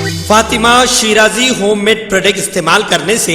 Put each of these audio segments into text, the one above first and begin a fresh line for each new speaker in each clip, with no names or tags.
Fatima Shirazi homemade product इस्तेमाल करने से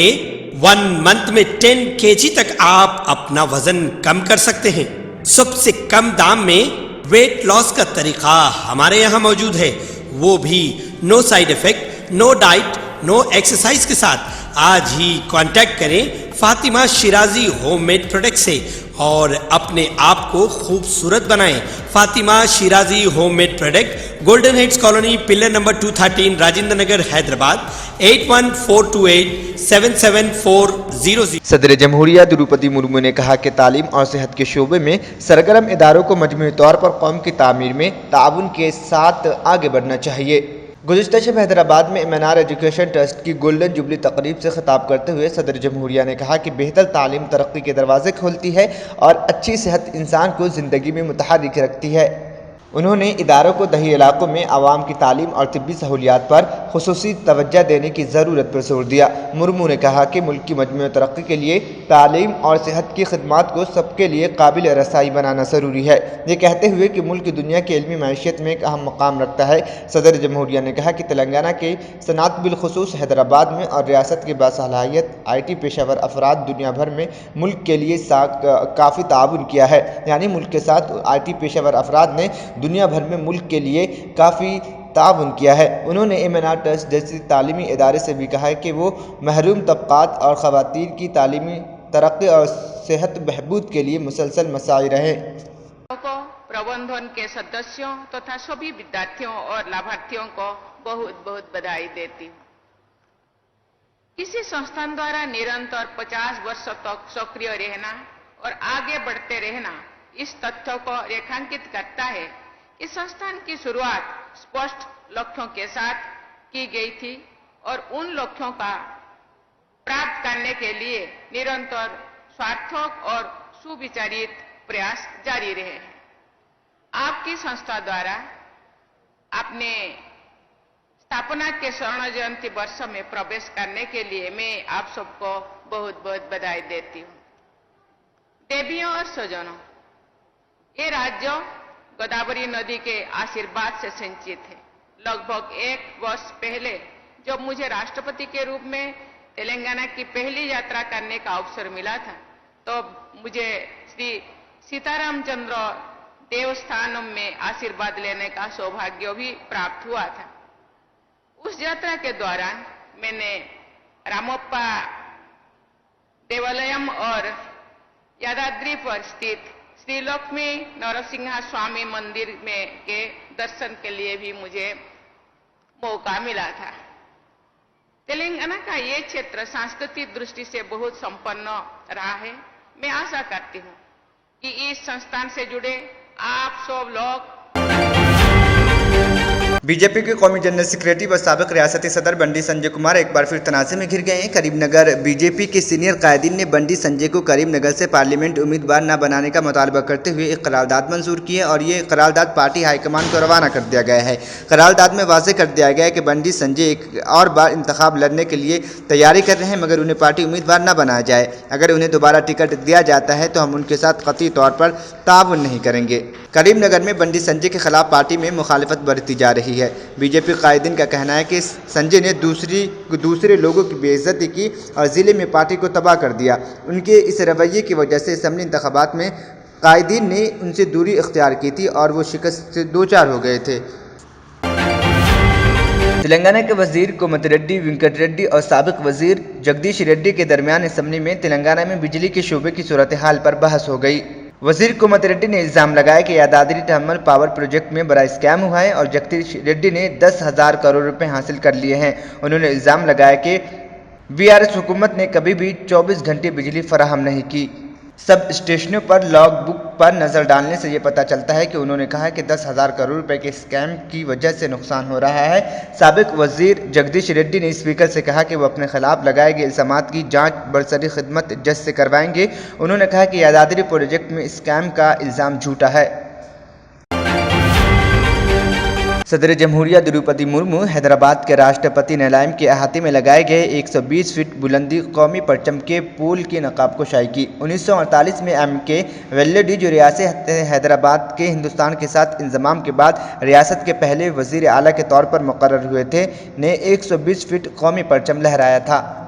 1 मंथ में 10 kg तक आप अपना वजन कम कर सकते हैं। सबसे कम दाम में वेट लॉस का तरीका हमारे यहाँ मौजूद है, वो भी no side effect, no diet, no exercise के साथ। आज ही कांटेक्ट करें फातिमा शिराजी होममेड प्रोडक्ट से और अपने आप को खूबसूरत बनाएं। Fatima Shirazi homemade product, golden heads colony, pillar number 213, Rajendra Nagar, Hyderabad 8142877400।
सदर जमहूरिया द्रौपदी मुर्मू ने कहा कि तालीम और सेहत के शोबे में सरगर्म इदारों को मजमूई तौर पर कौम की तामीर में ताउन के साथ आगे बढ़ना चाहिए। गुज़िश्ता शब हैदराबाद में MNR एजुकेशन ट्रस्ट की गोल्डन जुबली तकरीब से खिताब करते हुए सदर जमहूरिया ने कहा कि बेहतर तालीम तरक्की के दरवाजे खोलती है और अच्छी सेहत इंसान को ज़िंदगी में मुतहर्रिक रखती है। उन्होंने इदारों को दही इलाकों में आवाम की तालीम और तिब्बी सहूलियात पर खुसूसी तवज्जो देने की ज़रूरत पर जोर दिया। मुर्मू ने कहा कि मुल्क की मजमूई तरक्की के लिए तालीम और सेहत की खिदमात को सबके लिए काबिल रसाई बनाना ज़रूरी है। ये कहते हुए कि मुल्क दुनिया की इल्मी मैशियत में एक अहम मकाम रखता है, सदर जमहूरिया ने कहा कि तेलंगाना के सनात बिलखुसूस हैदराबाद में और रियासत के बासलाहियत IT पेशावर अफराद दुनिया भर में मुल्क के लिए काफ़ी ताउन किया है। यानी मुल्क के साथ IT पेशावर अफराद ने दुनिया भर में मुल्क के लिए काफ़ी ताउन किया है। उन्होंने MNR ट्रस्ट जैसे तालीमी इदारे से भी कहा है कि वो महरूम तबक़ात और ख़वातीन की तालीमी तरक्की और सेहत बहबूद के लिए मुसलसल मसाई रहे।
प्रबंधन के सदस्यों तथा सभी विद्यार्थियों और लाभार्थियों को बहुत बहुत बधाई देती हूँ। किसी संस्थान द्वारा निरंतर 50 वर्षों तक सक्रिय रहना और आगे बढ़ते रहना इस तथ्य को रेखांकित करता है कि संस्थान की शुरुआत स्पष्ट लक्ष्यों के साथ की गई थी और उन लक्ष्यों का प्राप्त करने के लिए निरंतर सार्थक और सुविचारित प्रयास जारी रहे हैं। आपकी संस्था द्वारा अपने स्थापना के स्वर्ण जयंती वर्ष में प्रवेश करने के लिए मैं आप सबको बहुत बहुत बधाई देती हूँ। देवियों और सजनों, ये राज्य गोदावरी नदी के आशीर्वाद से सिंचित है। लगभग 1 वर्ष पहले जब मुझे राष्ट्रपति के रूप में तेलंगाना की पहली यात्रा करने का अवसर मिला था, तो मुझे श्री सीताराम चंद्र देवस्थानम में आशीर्वाद लेने का सौभाग्य भी प्राप्त हुआ था। उस यात्रा के दौरान मैंने रामप्पा देवालयम और यादाद्री पर स्थित श्री लक्ष्मी नरसिंहा स्वामी मंदिर में के दर्शन के लिए भी मुझे मौका मिला था। तेलंगाना का ये क्षेत्र सांस्कृतिक दृष्टि से बहुत संपन्न रहा है। मैं आशा करती हूँ कि इस संस्थान से जुड़े आप सब लोग
बीजेपी के कौमी जनरल सेक्रेटरी व साबिक रियासती सदर बंडी संजय कुमार एक बार फिर तनाज़े में घिर गए हैं। करीमनगर बीजेपी के सीनियर कायदीन ने बंडी संजय को करीमनगर से पार्लियामेंट उम्मीदवार न बनाने का मुतालबा करते हुए एक करारदाद मंजूर की है और ये करारदाद पार्टी हाईकमान को रवाना कर दिया गया है। करारदाद में वाज़ेह कर दिया गया है कि बंडी संजय एक और बार इंतखाब लड़ने के लिए तैयारी कर रहे हैं, मगर उन्हें पार्टी उम्मीदवार न बनाया जाए। अगर उन्हें दोबारा टिकट दिया जाता है तो हम उनके साथ कतई तौर पर ताउन नहीं करेंगे। करीमनगर में बंडी संजय के खिलाफ पार्टी में मुखालिफत बरती जा रही है। बीजेपी कायदीन का कहना है कि संजय ने दूसरे लोगों की बेइज्जती की और ज़िले में पार्टी को तबाह कर दिया। उनके इस रवैये की वजह से असम्बली इंतखाबात में कायदीन ने उनसे दूरी इख्तियार की थी और वो शिकस्त से दो चार हो गए थे। तेलंगाना के वजीर कोमत रेड्डी, वेंकट रेड्डी और साबिक वजीर जगदीश रेड्डी के दरमियान असम्बली में तेलंगाना में बिजली के शोबे की सूरत हाल पर बहस हो गई। वजीर कोमत रेड्डी ने इल्ज़ाम लगाया कि यादाद्री टहमल पावर प्रोजेक्ट में बड़ा स्कैम हुआ है और जगदीश रेड्डी ने 10,000 करोड़ रुपए हासिल कर लिए हैं। उन्होंने इल्ज़ाम लगाया कि BRS हुकूमत ने कभी भी 24 घंटे बिजली फराहम नहीं की। सब स्टेशनों पर लॉग बुक पर नज़र डालने से ये पता चलता है कि उन्होंने कहा कि 10,000 करोड़ रुपए के स्कैम की वजह से नुकसान हो रहा है। साबिक वजीर जगदीश रेड्डी ने स्पीकर से कहा कि वो अपने खिलाफ लगाए गए इल्ज़ामात की जांच बरसरी खिदमत जज से करवाएंगे। उन्होंने कहा कि यादाद्री प्रोजेक्ट में स्कैम का इल्ज़ाम झूठा है। सदर जमहूरिया द्रौपदी मुर्मू हैदराबाद के राष्ट्रपति नीलाम के अहाते में लगाए गए 120 फीट बुलंदी कौमी परचम के पोल के नकाब को शाई की। 1948 में M.K. वेल्लोडी, जो रियासत हैदराबाद के हिंदुस्तान के साथ इंजमाम के बाद रियासत के पहले वजीर आला के तौर पर मुकर्रर हुए थे, ने 120 फीट कौमी परचम लहराया था।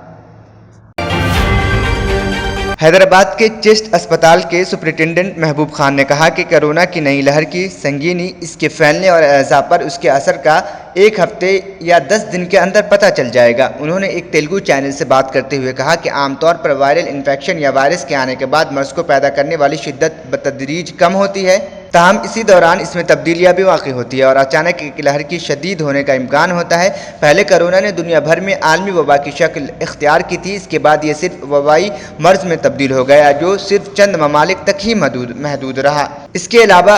हैदराबाद के चेस्ट अस्पताल के सुपरिटेंडेंट महबूब खान ने कहा कि कोरोना की नई लहर की संगीनी, इसके फैलने और अज़ा पर उसके असर का 1 हफ्ते या 10 दिन के अंदर पता चल जाएगा। उन्होंने एक तेलुगु चैनल से बात करते हुए कहा कि आमतौर पर वायरल इन्फेक्शन या वायरस के आने के बाद मर्ज को पैदा करने वाली शिद्दत बतदरीज कम होती है, ताहम इसी दौरान इसमें तब्दीलियां भी वाक़ई होती है और अचानक एक लहर की शदीद होने का इम्कान होता है। पहले कोरोना ने दुनिया भर में आलमी वबा की शक्ल इख्तियार की थी, इसके बाद ये सिर्फ वबाई मर्ज में तब्दील हो गया, जो सिर्फ चंद ममालिक तक ही महदूद रहा। इसके अलावा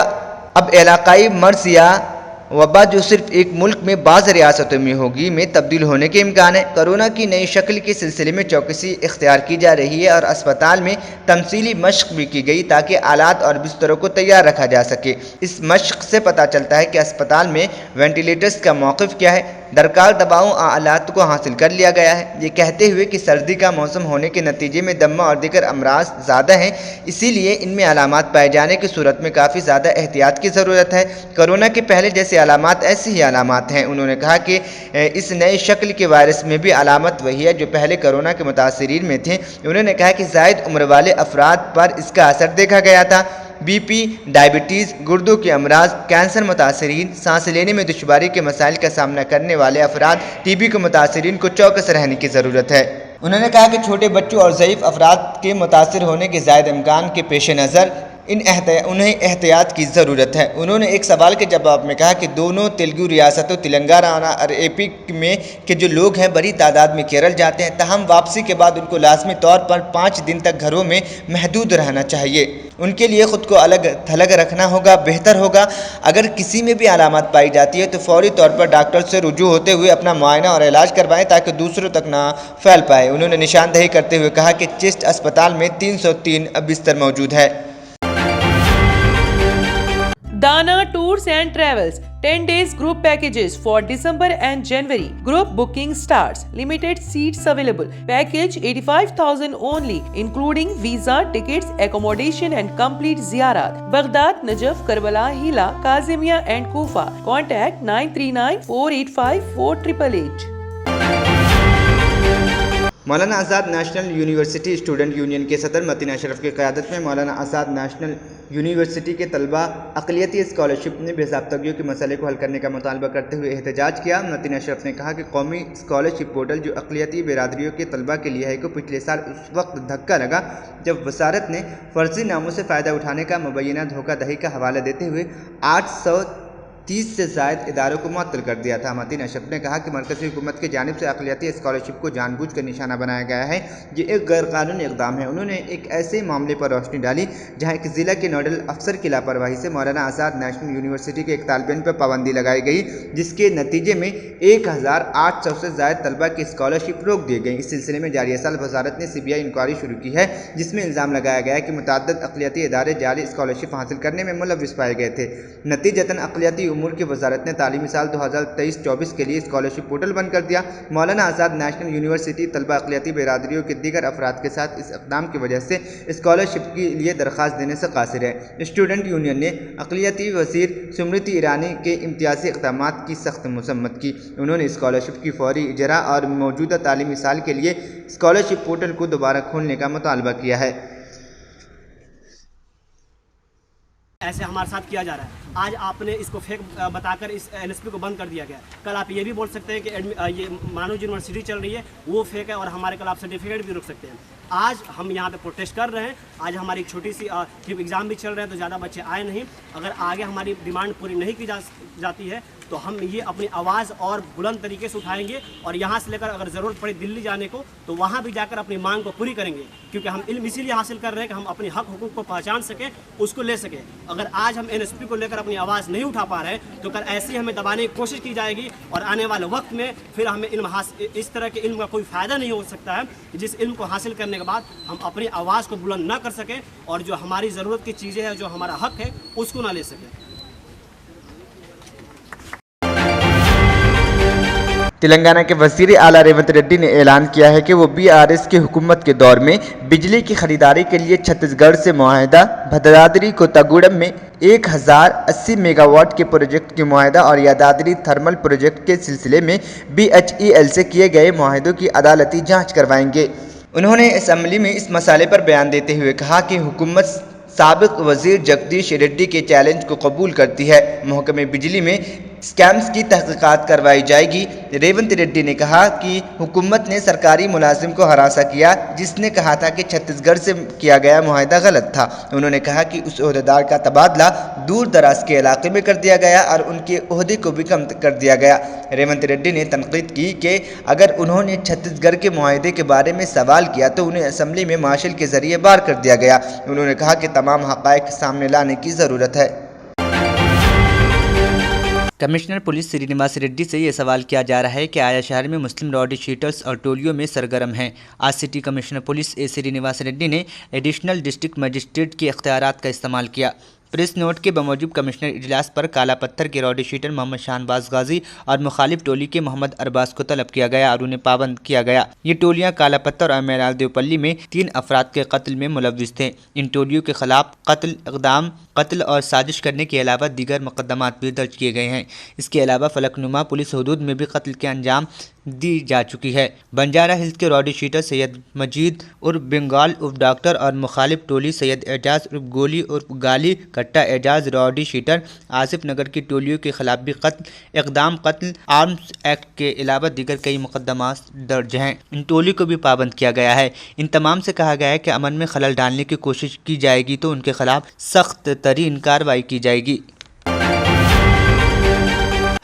अब इलाकाई मर्ज या वबा जो सिर्फ एक मुल्क में बाज़ रियासतों में होगी में तब्दील होने के इम्कान है। कोरोना की नई शक्ल के सिलसिले में चौकसी इख्तियार की जा रही है और अस्पताल में तमसीली मशक भी की गई ताकि आलात और बिस्तरों को तैयार रखा जा सके। इस मशक से पता चलता है कि अस्पताल में वेंटिलेटर्स का मौक़िफ़ क्या है। दरकार दबाओं आलात को हासिल कर लिया गया है, ये कहते हुए कि सर्दी का मौसम होने के नतीजे में दम्मा और दीगर अमराज ज़्यादा हैं, इसीलिए इनमें अलामात पाए जाने की सूरत में काफ़ी ज़्यादा एहतियात की ज़रूरत है। कोरोना के पहले जैसे अलामात ऐसी ही अलामात हैं। उन्होंने कहा कि इस नए शक्ल के वायरस में भी अलामत वही है जो पहले कोरोना के मुतासिरीन में थे। उन्होंने कहा कि ज़ायद उम्र वाले अफराद पर इसका असर देखा गया था। BP, डायबिटीज़, गुर्दों के अमराज, कैंसर मुतासरीन, सांस लेने में दुश्वारी के मसाइल का सामना करने वाले अफराद, TB के मुतासरीन को चौकस रहने की ज़रूरत है। उन्होंने कहा कि छोटे बच्चों और ज़ईफ़ अफराद के मुतासर होने के ज़ायद इम्कान के पेश नज़र उन्हें एहतियात की ज़रूरत है। उन्होंने एक सवाल के जवाब में कहा कि दोनों तेलुगु रियासतों तेलंगाना और AP में के जो लोग हैं बड़ी तादाद में केरल जाते हैं, ताहम वापसी के बाद उनको लाजमी तौर पर 5 दिन तक घरों में महदूद रहना चाहिए। उनके लिए ख़ुद को अलग थलग रखना होगा, बेहतर होगा। अगर किसी में भी अलामत पाई जाती है तो फौरी तौर पर डॉक्टर से रुजू होते हुए अपना मुआयना और इलाज करवाएं ताकि दूसरों तक ना फैल पाए। उन्होंने निशानदही करते हुए कहा कि चेस्ट अस्पताल में 303 बिस्तर मौजूद है।
Dana Tours and Travels 10 days group packages for December and January. Group booking starts. Limited seats available. Package 85,000 only, including visa, tickets, accommodation and complete ziyarat. Baghdad, Najaf, Karbala, Hila, Kazimia and Kufa. Contact 939-485-4888.
Maulana Azad national university student union के सदर मतीन अशरफ की क़यादत में मौलाना आज़ाद national university के तलबा अक़लियती scholarship ने बेज़ाब्तगियों के मसले को हल करने का मुतालबा करते हुए एहतजाज किया। मतीन अशरफ ने कहा कि कौमी स्कॉलरशिप पोर्टल जो अक़लियती बिरादरियों के तलबा के लिए है को पिछले साल उस वक्त धक्का लगा जब वसारत ने फ़र्ज़ी नामों से फ़ायदा उठाने का मुबैना धोखाधड़ी का हवाला देते हुए 830 से ज़ायद इदारों को मुअत्तल कर दिया था। मतीन अशरफ ने कहा कि मरकज़ी हुकूमत की जानिब से अक़लियती स्कॉलरशिप को जानबूझकर निशाना बनाया गया है, ये एक गैर कानूनी इक़दाम है। उन्होंने एक ऐसे मामले पर रोशनी डाली जहाँ एक ज़िला के नोडल अफसर की लापरवाही से मौलाना आज़ाद नेशनल यूनिवर्सिटी के एक तालिब इल्म पर पाबंदी लगाई गई, जिसके नतीजे में 1800 से ज़ायद तलबा की स्कॉलरशिप रोक दी गई। इस सिलसिले में जारी साल वज़ारत ने CBI इंक्वायरी शुरू की है, जिसमें इल्ज़ाम लगाया गया है कि मुतअद्दिद अक़लियती इदारे जाली स्कॉलरशिप हासिल करने में मुलव्विस पाए गए थे। नतीजतन अक़लियती उमूर की वज़ारत ने तालीमी साल 2023-24 के लिए स्कॉलरशिप पोर्टल बंद कर दिया। मौलाना आज़ाद नेशनल यूनिवर्सिटी तलबा अक़लियती बिरादरियों के दीगर अफराद के साथ इस इक़दाम की वजह से स्कॉलरशिप के लिए दरख्वास्त देने से कासिर है। स्टूडेंट यूनियन ने अक़लियती वज़ीर स्मृति ईरानी के इम्तियाज़ी इक़दामात की सख्त मसम्मत की। उन्होंने स्कॉलरशिप की फौरी इजरा और मौजूदा तालीमी साल के लिए स्कॉलरशिप पोर्टल को दोबारा खोलने का मुतालबा किया है।
ऐसे हमारे साथ किया जा रहा है। आज आपने इसको फेक बताकर इस NSP को बंद कर दिया गया। कल आप ये भी बोल सकते हैं कि ये मानव यूनिवर्सिटी चल रही है वो फेक है और हमारे कल आप सर्टिफिकेट भी रुक सकते हैं। आज हम यहाँ पे प्रोटेस्ट कर रहे हैं। आज हमारी एक छोटी सी एग्ज़ाम भी चल रहे हैं तो ज़्यादा बच्चे आए नहीं। अगर आगे हमारी डिमांड पूरी नहीं की जाती है तो हम ये अपनी आवाज़ और बुलंद तरीके से उठाएंगे और यहाँ से लेकर अगर ज़रूरत पड़े दिल्ली जाने को तो वहाँ भी जाकर अपनी मांग को पूरी करेंगे, क्योंकि हम इल्म इसीलिए हासिल कर रहे हैं कि हम अपने हक हुकूक को पहचान सकें, उसको ले सकें। अगर आज हम NSP को लेकर अपनी आवाज़ नहीं उठा पा रहे तो कल ऐसे हमें दबाने की कोशिश की जाएगी और आने वाले वक्त में फिर हमें इस तरह के इल्म का कोई फ़ायदा नहीं हो सकता है जिस इल्म को हासिल करने के बाद हम अपनी आवाज़ को बुलंद ना कर सकें और जो हमारी ज़रूरत की चीज़ें हैं, जो हमारा हक है, उसको ना ले सकें।
تلنگانہ کے وزیر اعلیٰ ریونت ریڈی نے اعلان کیا ہے کہ وہ BRS کی حکومت کے دور میں بجلی کی خریداری کے لیے چھتیس گڑھ سے معاہدہ، بھدرادری کوتاگوڑم میں 1080 میگا واٹ کے پروجیکٹ کی معاہدہ اور یادادری تھرمل پروجیکٹ کے سلسلے میں BHEL سے کیے گئے معاہدوں کی عدالتی جانچ کروائیں گے۔ انہوں نے اسمبلی میں اس مسئلے پر بیان دیتے ہوئے کہا کہ حکومت سابق وزیر جگدیش ریڈی کے چیلنج کو قبول کرتی ہے، محکمہ بجلی میں اسکیمز کی تحقیقات کروائی جائے گی۔ ریونت ریڈی نے کہا کہ حکومت نے سرکاری ملازم کو ہراساں کیا جس نے کہا تھا کہ چھتیس گڑھ سے کیا گیا معاہدہ غلط تھا۔ انہوں نے کہا کہ اس عہدیدار کا تبادلہ دور دراز کے علاقے میں کر دیا گیا اور ان کے عہدے کو بھی کم کر دیا گیا۔ ریونت ریڈی نے تنقید کی کہ اگر انہوں نے چھتیس گڑھ کے معاہدے کے بارے میں سوال کیا تو انہیں اسمبلی میں مارشل کے ذریعے بار کر دیا گیا۔ انہوں نے کہا کہ تمام حقائق سامنے لانے کی ضرورت ہے۔
کمشنر پولیس سری نواس ریڈی سے یہ سوال کیا جا رہا ہے کہ آیا شہر میں مسلم راؤڈی شیٹرز اور ٹولیوں میں سرگرم ہیں۔ آج سٹی کمشنر پولیس سری نواس ریڈی نے ایڈیشنل ڈسٹرکٹ مجسٹریٹ کے اختیارات کا استعمال کیا۔ پریس نوٹ کے بموجب کمشنر اجلاس پر کالا پتھر کے راؤڈی شیٹر محمد شہنواز غازی اور مخالف ٹولی کے محمد ارباز کو طلب کیا گیا اور انہیں پابند کیا گیا۔ یہ ٹولیاں کالا پتھر اور میرال دیوپلی میں 3 افراد کے قتل میں ملوث تھے۔ ان ٹولیوں کے خلاف قتل، اقدام قتل اور سازش کرنے کے علاوہ دیگر مقدمات بھی درج کیے گئے ہیں۔ اس کے علاوہ فلک نما پولیس حدود میں بھی قتل کے انجام دی جا چکی ہے۔ بنجارہ ہلز کے راؤڈی شیٹر سید مجید عرف بنگال عرف ڈاکٹر اور مخالف ٹولی سید اعجاز عرف گولی عرف گالی کٹا اعجاز راؤڈی شیٹر آصف نگر کی ٹولیوں کے خلاف بھی قتل، اقدام قتل، آرمز ایکٹ کے علاوہ دیگر کئی مقدمات درج ہیں۔ ان ٹولی کو بھی پابند کیا گیا ہے۔ ان تمام سے کہا گیا ہے کہ امن میں خلل ڈالنے کی کوشش کی جائے گی تو ان کے خلاف سخت ترین کارروائی کی جائے گی۔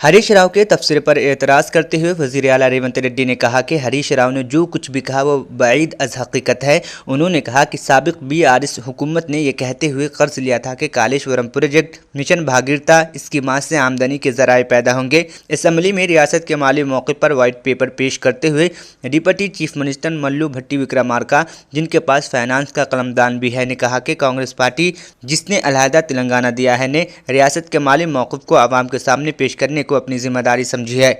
ہریش راؤ کے تبصرے پر اعتراض کرتے ہوئے وزیر اعلیٰ ریونت ریڈی نے کہا کہ ہریش راؤ نے جو کچھ بھی کہا وہ بعید از حقیقت ہے۔ انہوں نے کہا کہ سابق BRS حکومت نے یہ کہتے ہوئے قرض لیا تھا کہ کالیشورم پروجیکٹ، مشن بھاگیرتا اسکیمات سے آمدنی کے ذرائع پیدا ہوں گے۔ اسمبلی میں ریاست کے مالی موقف پر وائٹ پیپر پیش کرتے ہوئے ڈپٹی چیف منسٹر ملو بھٹی وکرمارکا، جن کے پاس فائنانس کا قلمدان بھی ہے، نے کہا کہ کانگریس پارٹی جس نے علیحدہ تلنگانہ دیا ہے نے ریاست کے مالی موقف کو عوام کے سامنے پیش کرنے کو اپنی ذمہ داری سمجھی ہے۔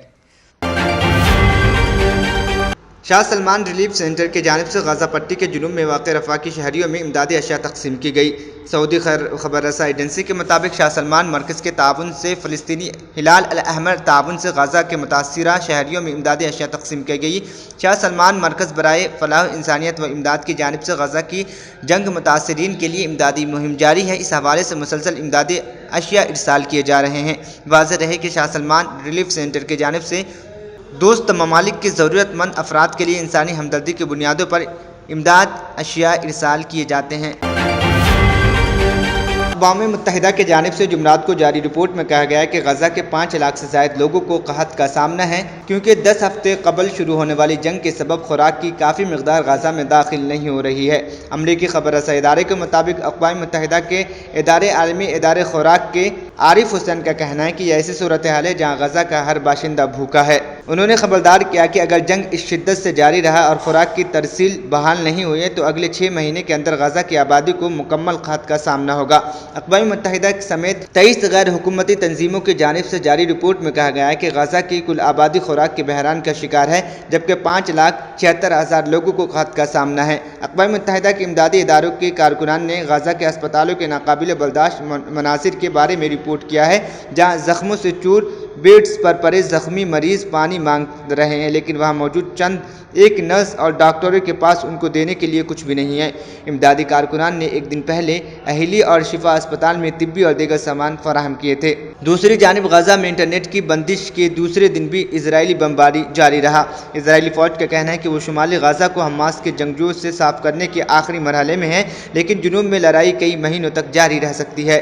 شاہ سلمان ریلیف سینٹر کی جانب سے غزہ پٹی کے جنوب میں واقع رفح کی شہریوں میں امدادی اشیاء تقسیم کی گئی۔ سعودی خبر رساں ایجنسی کے مطابق شاہ سلمان مرکز کے تعاون سے فلسطینی ہلال الاحمر تعاون سے غزہ کے متاثرہ شہریوں میں امدادی اشیاء تقسیم کی گئی۔ شاہ سلمان مرکز برائے فلاح انسانیت و امداد کی جانب سے غزہ کی جنگ متاثرین کے لیے امدادی مہم جاری ہے۔ اس حوالے سے مسلسل امدادی اشیاء ارسال کیے جا رہے ہیں۔ واضح رہے کہ شاہ سلمان ریلیف سینٹر کی جانب سے دوست ممالک کے ضرورت مند افراد کے لیے انسانی ہمدردی کی بنیادوں پر امداد اشیاء ارسال کیے جاتے ہیں۔ اقوام متحدہ کی جانب سے جمعرات کو جاری رپورٹ میں کہا گیا ہے کہ غزہ کے 5 لاکھ سے زائد لوگوں کو قحط کا سامنا ہے، کیونکہ 10 ہفتے قبل شروع ہونے والی جنگ کے سبب خوراک کی کافی مقدار غزہ میں داخل نہیں ہو رہی ہے۔ امریکی خبر رساں ادارے کے مطابق اقوام متحدہ کے عالمی ادارے خوراک کے عارف حسین کا کہنا ہے کہ یہ ایسی صورتحال ہے جہاں غزہ کا ہر باشندہ بھوکا ہے۔ انہوں نے خبردار کیا کہ اگر جنگ اس شدت سے جاری رہا اور خوراک کی ترسیل بحال نہیں ہوئی تو اگلے 6 مہینے کے اندر غزہ کی آبادی کو مکمل قحط کا سامنا ہوگا۔ اقوام متحدہ سمیت 23 غیر حکومتی تنظیموں کی جانب سے جاری رپورٹ میں کہا گیا ہے کہ غزہ کی کل آبادی خوراک کے بحران کا شکار ہے، جبکہ 5,76,000 لوگوں کو قحط کا سامنا ہے۔ اقوام متحدہ کے امدادی اداروں کے کارکنان نے غزہ کے اسپتالوں کے ناقابل برداشت مناظر کے بارے میں رپورٹ کیا ہے، جہاں زخموں سے چور بیڈز پر پڑے زخمی مریض پانی مانگ رہے ہیں، لیکن وہاں موجود چند ایک نرس اور ڈاکٹروں کے پاس ان کو دینے کے لیے کچھ بھی نہیں ہے۔ امدادی کارکنان نے ایک دن پہلے اہلی اور شفا اسپتال میں طبی اور دیگر سامان فراہم کیے تھے۔ دوسری جانب غزہ میں انٹرنیٹ کی بندش کے دوسرے دن بھی اسرائیلی بمباری جاری رہا۔ اسرائیلی فوج کا کہنا ہے کہ وہ شمالی غزہ کو حماس کے جنگجوؤں سے صاف کرنے کے آخری مرحلے میں ہے، لیکن جنوب میں لڑائی کئی مہینوں تک جاری رہ سکتی ہے۔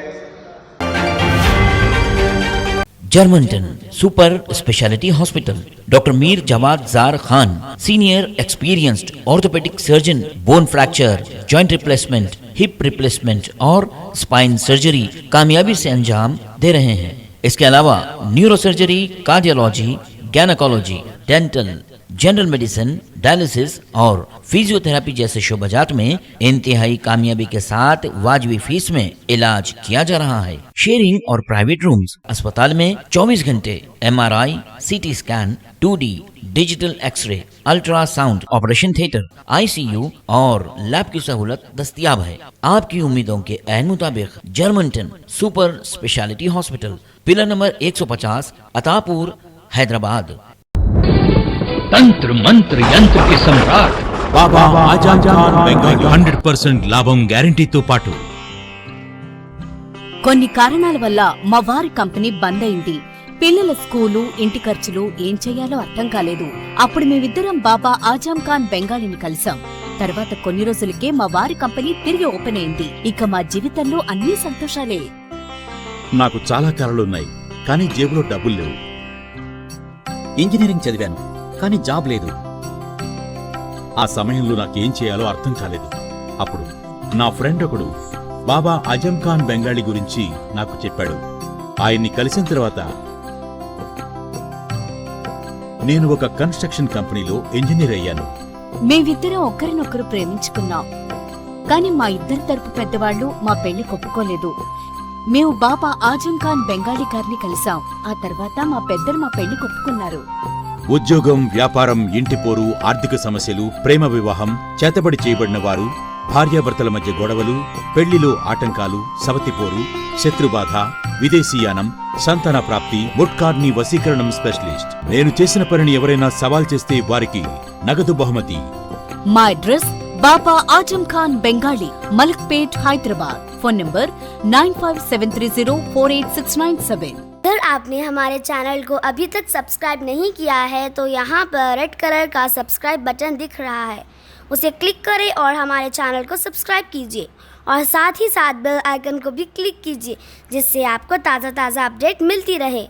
جرمنٹن super specialty hospital, doctor Mir Jawad Zar Khan, senior experienced orthopaedic surgeon, bone fracture, joint replacement, hip replacement اور اسپائن سرجری کامیابی سے انجام دے رہے ہیں۔ اس کے علاوہ neurosurgery, cardiology, gynaecology, dental, general medicine, dialysis اور فزیو تھراپی جیسے شعبات میں انتہائی کامیابی کے ساتھ واجبی فیس میں علاج کیا جا رہا ہے۔ شیئرنگ اور پرائیویٹ رومز، اسپتال میں 24 گھنٹے MRI، CT scan, 2D digital X-ray, ultrasound, operation theatre, ICU और लैब की सहूलत दस्तयाब है। आपकी उम्मीदों के ऐन मुताबिक Germanten super speciality hospital, pillar number 150, Attapur, Hyderabad.
तंत्र मंत्र यंत्र के सम्राट
బాబా ఆజాద్ ఖాన్ బెంగాల్ 100% లాభం గ్యారంటీతో పాటు.
కొన్ని కారణాల వల్ల మా వారి కంపెనీ బంద్ అయింది. పిల్లల స్కూలు, ఇంటి ఖర్చులు ఏం చెయ్యాలో అర్థం కాలేదు. అప్పుడు మేమిద్దరం బాబా ఆజాం ఖాన్ బెంగాలీని కలిసాం. తర్వాత కొన్ని రోజులకే మా వారి కంపెనీ తిరిగి ఓపెన్ అయింది. ఇక మా జీవితంలో అన్ని సంతోషాలే.
నాకు చాలా కలలున్నాయి, కానీ జేబులో డబ్బులు లేవు.
ఇంజనీరింగ్ చదివాను, కానీ జాబ్ లేదు.
ఆ సమయంలో నాకేం చేయాలో అర్థం కాలేదు. అప్పుడు నా ఫ్రెండ్ ఒకడు బాబా ఆజం ఖాన్ బెంగాలీ గురించి నాకు చెప్పాడు. ఆయన్ని కలిసిన తర్వాత నేను ఒక కన్స్ట్రక్షన్ కంపెనీలో ఇంజనీర్ అయ్యాను.
మేమిద్దరం ఒకరినొకరు ప్రేమించుకున్నాం. కాని మా ఇద్దరి తరపు పెద్దవాళ్లు మా పెళ్లి ఒప్పుకోలేదు. మేము బాబా ఆజం ఖాన్ బెంగాలీ గారిని కలిసాం. ఆ తర్వాత మా పెద్దలు మా పెళ్లి ఒప్పుకున్నారు.
ఉద్యోగం, వ్యాపారం, ఇంటిపోరు, ఆర్థిక సమస్యలు, ప్రేమ వివాహం, చేతబడి చేయబడిన వారు, భార్యాభర్తల మధ్య గొడవలు, పెళ్లిలో ఆటంకాలు, సవతిపోరు, శత్రుబాధ, విదేశీయానం, సంతాన ప్రాప్తి, ముట్కార్ని వశీకరణం స్పెషలిస్ట్. నేను చేసిన పనిని ఎవరైనా సవాల్ చేస్తే వారికి నగదు బహుమతి.
మా address Baba Azam Khan Bengali, Malakpet, Hyderabad. Phone number 9573048697।
अगर आपने हमारे चैनल को अभी तक सब्सक्राइब नहीं किया है तो यहाँ पर रेड कलर का सब्सक्राइब बटन दिख रहा है, उसे क्लिक करें और हमारे चैनल को सब्सक्राइब कीजिए और साथ ही साथ बेल आइकन को भी क्लिक कीजिए, जिससे आपको ताज़ा अपडेट मिलती रहे।